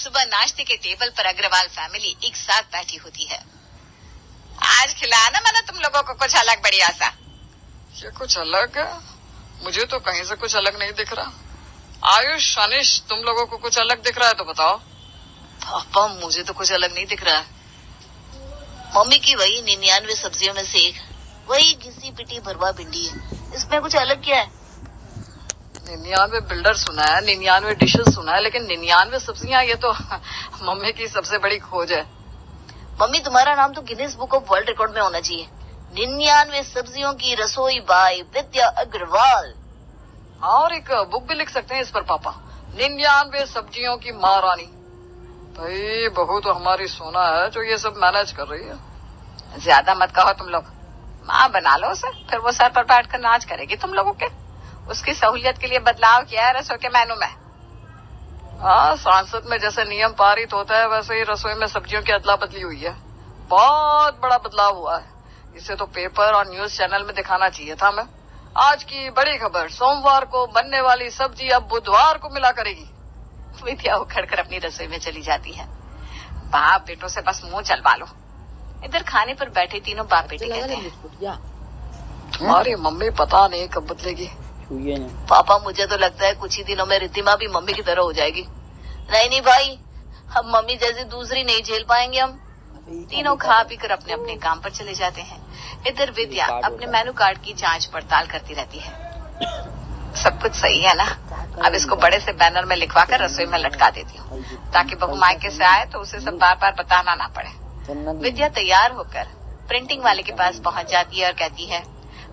सुबह नाश्ते के टेबल पर अग्रवाल फैमिली एक साथ बैठी होती है। आज खिलाना मैंने तुम लोगों को कुछ अलग बढ़िया सा। ये कुछ अलग है? मुझे तो कहीं से कुछ अलग नहीं दिख रहा। आयुष, अनिश, तुम लोगों को कुछ अलग दिख रहा है तो बताओ। पापा, मुझे तो कुछ अलग नहीं दिख रहा है। मम्मी की वही 99 सब्जियों में से एक, वही घिसी पिटी भरवा भिंडी है, इसमें कुछ अलग क्या है? 99 बिल्डर सुना है, 99 डिशेस सुना है, लेकिन 99 सब्जियां, ये तो मम्मी की सबसे बड़ी खोज है। मम्मी, तुम्हारा नाम तो Guinness book of world record में होना चाहिए। 99 सब्जियों की रसोई बाई विद्या अग्रवाल। और एक बुक भी लिख सकते हैं इस पर पापा, 99 सब्जियों की माँ रानी। भाई बहू तो हमारी सोना है जो ये सब मैनेज कर रही है। ज्यादा मत कहो तुम लोग। माँ बना लो उसे, फिर वो सर पर बैठ कर नाच करेगी तुम लोगों के। उसकी सहूलियत के लिए बदलाव किया है रसोई के मेनू में। हाँ, सांसद में जैसे नियम पारित होता है वैसे ही रसोई में सब्जियों की अदला बदली हुई है। बहुत बड़ा बदलाव हुआ है। इसे तो पेपर और न्यूज चैनल में दिखाना चाहिए था। मैं आज की बड़ी खबर, सोमवार को बनने वाली सब्जी अब बुधवार को मिला करेगी। विद्या उखड़ कर अपनी रसोई में चली जाती है। बाप बेटों से बस मुंह चलवा लो। इधर खाने पर बैठे तीनों बाप बेटे कहते हैं, तुम्हारी मम्मी पता नहीं कब बदलेगी। पापा, मुझे तो लगता है कुछ ही दिनों में रिद्धिमा भी मम्मी की तरह हो जाएगी। नहीं भाई, हम मम्मी जैसी दूसरी नहीं झेल पाएंगे हम। तीनों खा पी कर अपने अपने काम पर चले जाते हैं। इधर विद्या अपने मेनू कार्ड की जांच पड़ताल करती रहती है। सब कुछ सही है ना? अब इसको बड़े से बैनर में लिखवा कर रसोई में लटका देती हूँ, ताकि बहू मायके से आए तो उसे सब बार बार बताना ना पड़े। विद्या तैयार होकर प्रिंटिंग वाले के पास पहुँच जाती है और कहती है,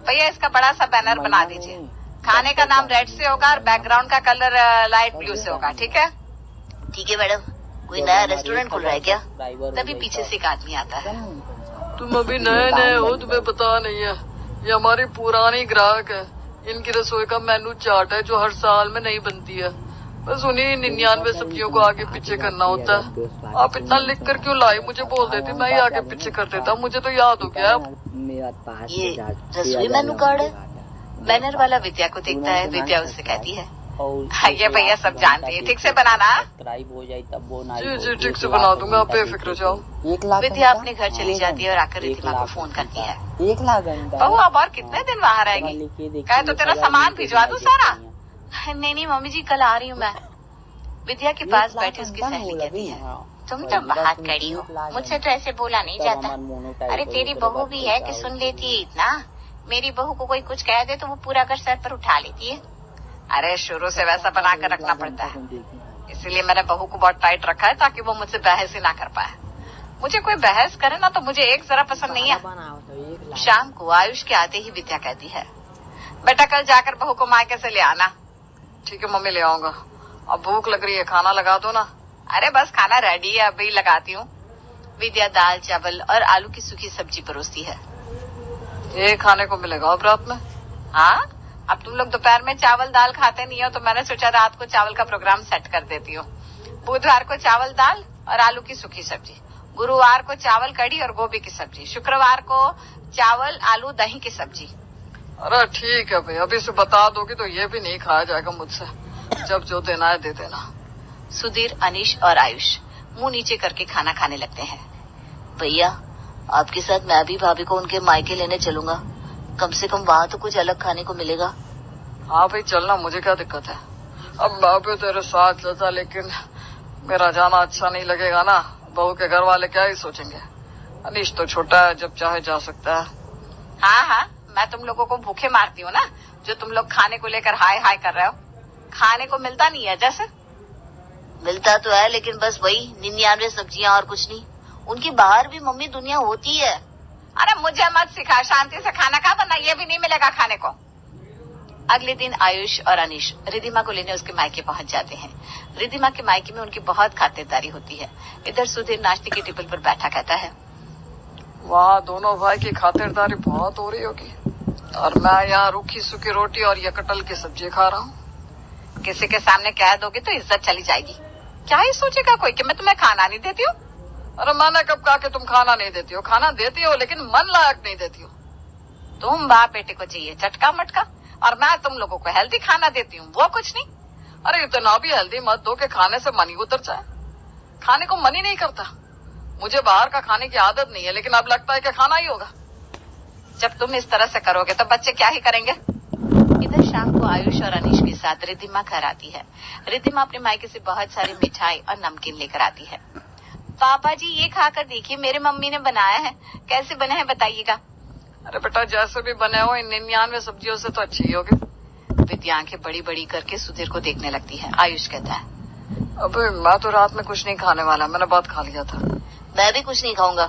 भैया इसका बड़ा सा बैनर बना दीजिए। खाने का नाम रेड से होगा और बैकग्राउंड का कलर लाइट ब्लू से होगा। ठीक है? ठीक है मैडम। कोई नया रेस्टोरेंट खुल रहा है क्या? तभी पीछे से एक आदमी आता है। तुम अभी नए नए हो, तुम्हें पता नहीं है। ये हमारी पुरानी ग्राहक है। इनकी रसोई का मेनू चार्ट है जो हर साल में नहीं बनती है। बस उन्हीं 99 सब्जियों को आगे पीछे करना होता है। आप इतना लिख कर क्यों लाई? मुझे बोल देती, मैं ही आगे पीछे कर देता। मुझे तो याद हो गया। ये रसोई मेनू कार्ड है। बैनर वाला विद्या को देखता है। विद्या उससे कहती है, ये भैया सब जानती है, ठीक से बनाना। जी जी, ठीक से बना दूंगा, आप बेफिक्र जाओ। विद्या अपने घर चली जाती है और आकर रिद्धिमा को फोन करती है। 1 लाख घंटा। बहू, अब और कितने दिन वहाँ रहेगी? कहे तो तेरा सामान भिजवा दूं सारा। नहीं मम्मी जी, कल आ रही हूँ मैं। विद्या के पास बैठी उसकी सहेली कहती है, तुम तो बहुत कड़ी हो, मुझसे तो ऐसे बोला नहीं जाता। अरे तेरी बहू भी है कि सुन लेती है इतना। मेरी बहू को कोई कुछ कह दे तो वो पूरा कर सर पर उठा लेती है। अरे शुरू से वैसा बना कर रखना पड़ता है, इसीलिए मैंने बहू को बहुत टाइट रखा है ताकि वो मुझसे बहस ही ना कर पाए। मुझे कोई बहस करे ना तो मुझे एक जरा पसंद नहीं है। शाम को आयुष के आते ही विद्या कहती है, बेटा कल जाकर बहू को मायके से ले आना। ठीक है मम्मी, ले आऊंगा। अब भूख लग रही है, खाना लगा दो ना। अरे बस खाना रेडी है, अभी लगाती हूँ। विद्या दाल चावल और आलू की सूखी सब्जी परोसती है। ये खाने को मिलेगा अब रात में? हाँ, अब तुम लोग दोपहर में चावल दाल खाते नहीं हो तो मैंने सोचा रात को चावल का प्रोग्राम सेट कर देती हूँ। बुधवार को चावल दाल और आलू की सूखी सब्जी, गुरुवार को चावल कढ़ी और गोभी की सब्जी, शुक्रवार को चावल आलू दही की सब्जी। अरे ठीक है भाई, अभी से बता दोगी तो ये भी नहीं खाया जाएगा मुझसे। जब जो देना है दे देना। सुधीर, अनीश और आयुष मुंह नीचे करके खाना खाने लगते हैं। भैया, आपके साथ मैं भी भाभी को उनके मायके लेने चलूंगा। कम से कम वहाँ तो कुछ अलग खाने को मिलेगा। हाँ भाई चलना, मुझे क्या दिक्कत है। अब मैं भी तेरे साथ चलता, लेकिन मेरा जाना अच्छा नहीं लगेगा ना। बहू के घर वाले क्या ही सोचेंगे। अनीश तो छोटा है, जब चाहे जा सकता है। हाँ, मैं तुम लोगों को भूखे मारती हूँ ना, जो तुम लोग खाने को लेकर हाय हाय कर रहे हो। खाने को मिलता नहीं है जैसे? मिलता तो है, लेकिन बस वही 99 सब्जियाँ और कुछ नहीं। उनकी बाहर भी मम्मी दुनिया होती है। अरे मुझे मत सिखा, शांति से खाना खा, वरना ये भी नहीं मिलेगा खाने को। अगले दिन आयुष और अनीश रिद्धिमा को लेने उसके मायके पहुंच जाते हैं। रिद्धिमा के मायके में उनकी बहुत खातिरदारी होती है। इधर सुधीर नाश्ते के टेबल पर बैठा कहता है, वहाँ दोनों भाई की खातिरदारी बहुत हो रही होगी, और मैं यहाँ रूखी सूखी रोटी और ये कटहल की सब्जी खा रहा हूँ। किसी के सामने कह दोगे तो इज्जत चली जाएगी। क्या ही सोचेगा कोई कि मैं तुम्हें खाना नहीं देती हूँ? अरे मैंने कब कहा कि तुम खाना नहीं देती हो? खाना देती हो, लेकिन मन लायक नहीं देती हो। तुम बाप बेटे को चाहिए चटका मटका, और मैं तुम लोगों को हेल्दी खाना देती हूँ, वो कुछ नहीं। अरे इतना भी हेल्दी मत दो कि खाने से मन ही उतर जाए। खाने को मन ही नहीं करता। मुझे बाहर का खाने की आदत नहीं है, लेकिन अब लगता है कि खाना ही होगा। जब तुम इस तरह से करोगे तो बच्चे क्या ही करेंगे। इधर शाम को आयुष और अनीश के साथ रिद्धिमा घर आती है। रिद्धिमा अपने मायके से बहुत सारी मिठाई और नमकीन लेकर आती है। पापा जी ये खाकर देखिए, मेरे मम्मी ने बनाया है, कैसे बने हैं बताइएगा। अरे बेटा, जैसे भी बने हो इन 99 सब्जियों से तो अच्छी ही होगी। विद्या आंखें बड़ी बड़ी करके सुधीर को देखने लगती है। आयुष कहता है, अबे मैं तो रात में कुछ नहीं खाने वाला, मैंने बहुत खा लिया था। मैं भी कुछ नहीं खाऊंगा।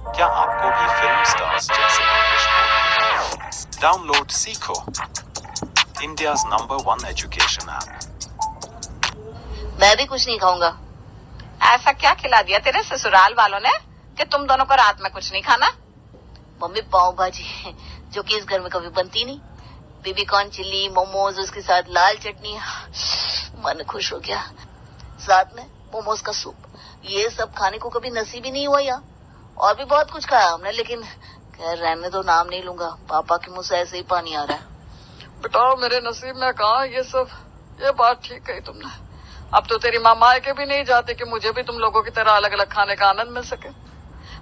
क्या आपको भी फिल्म स्टार्स जैसे इंग्लिश बोलनी है? डाउनलोड सीखो, इंडियाज नंबर 1 एजुकेशन ऐप। मैं भी कुछ नहीं खाऊंगा। ऐसा क्या खिला दिया तेरे ससुराल वालों ने कि तुम दोनों को रात में कुछ नहीं खाना? मम्मी पाव भाजी, जो कि इस घर में कभी बनती नहीं, बेबीकॉर्न चिल्ली, मोमोज, उसके साथ लाल चटनी, मन खुश हो गया। साथ में मोमोज का सूप, ये सब खाने को कभी नसीब ही नहीं हुआ यहाँ। और भी बहुत कुछ खाया हमने, लेकिन खैर रहने दो, नाम नहीं लूंगा। पापा के मुंह से ऐसे ही पानी आ रहा है। बेटा मेरे नसीब में कहा ये सब। ये बात ठीक कही तुमने। अब तो तेरी माँ मायके भी नहीं जाती कि मुझे भी तुम लोगों की तरह अलग अलग खाने का आनंद मिल सके।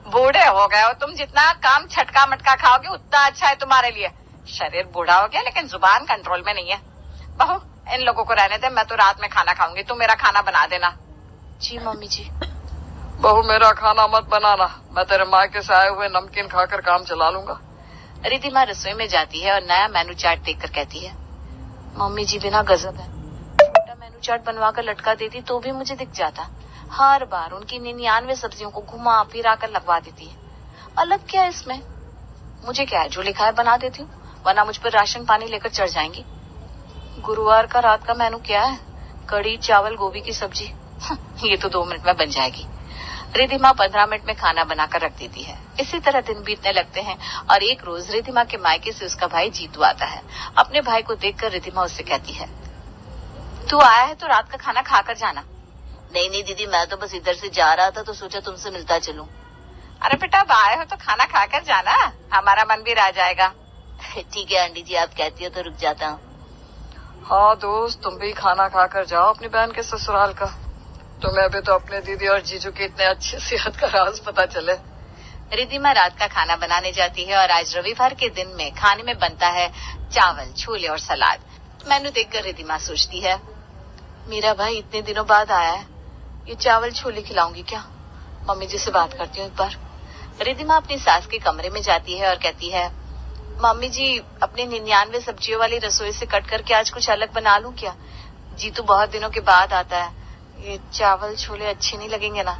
बूढ़े हो गए हो तुम, जितना काम छटका मटका खाओगे उतना अच्छा है तुम्हारे लिए। शरीर बूढ़ा हो गया लेकिन जुबान कंट्रोल में नहीं है। बहू इन लोगों को रहने दे, मैं तो रात में खाना खाऊंगी, तू मेरा खाना बना देना। जी मम्मी जी। बहू मेरा खाना मत बनाना, मैं तेरे मायके से आए हुए नमकीन खाकर काम चला लूंगा। रिद्धिमा रसोई में जाती है और नया मेनू चार्ट देखकर कहती है, मम्मी जी बिना गजब है। छोटा मेनू चार्ट बनवा कर लटका देती तो भी मुझे दिख जाता। हर बार उनकी 99 सब्जियों को घुमा फिरा कर लगवा देती है। अलग क्या है इसमें? मुझे क्या है, जो लिखा है बना देती हूँ, वरना मुझ पर राशन पानी लेकर चढ़ जाएंगी। गुरुवार का रात का मेनू क्या है? कड़ी चावल गोभी की सब्जी। ये तो 2 मिनट में बन जाएगी। रिद्धिमा 15 मिनट में खाना बनाकर रख देती है। इसी तरह दिन बीतने लगते हैं और एक रोज रिद्धिमा के मायके से उसका भाई जीतू आता है। अपने भाई को देखकर रिद्धिमा उससे कहती है, तू आया है तो रात का खाना खाकर जाना। नहीं नहीं दीदी, मैं तो बस इधर से जा रहा था तो सोचा तुमसे मिलता चलूं। अरे बेटा अब आए हो तो खाना खाकर जाना, हमारा मन भी रह जाएगा। ठीक है आंटी जी, आप कहती हो तो रुक जाता हूँ। हाँ दोस्त, तुम भी खाना खाकर जाओ अपनी बहन के ससुराल का। तुम्हें भी तो अपने दीदी और जीजू की इतने अच्छी सेहत का राज पता चले। रिद्धिमा रात का खाना बनाने जाती है और आज रविवार के दिन में खाने में बनता है चावल, छोले और सलाद। मेनू देखकर रिद्धिमा सोचती है, मेरा भाई इतने दिनों बाद आया है, ये चावल छोले खिलाऊंगी क्या? मम्मी जी से बात करती हूँ एक बार। रिद्धिमा अपनी सास के कमरे में जाती है और कहती है, मम्मी जी अपनी 99 सब्जियों वाली रसोई से कट करके आज कुछ अलग बना लूं क्या? जीतू बहुत दिनों के बाद आता है, ये चावल छोले अच्छे नहीं लगेंगे ना?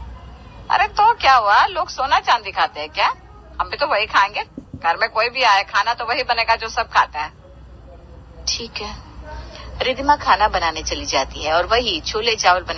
अरे तो क्या हुआ, लोग सोना चांदी खाते हैं क्या? हम भी तो वही खाएंगे। घर में कोई भी आए खाना तो वही बनेगा जो सब खाता है। ठीक है। रिद्धिमा खाना बनाने चली जाती है और वही छोले चावल बना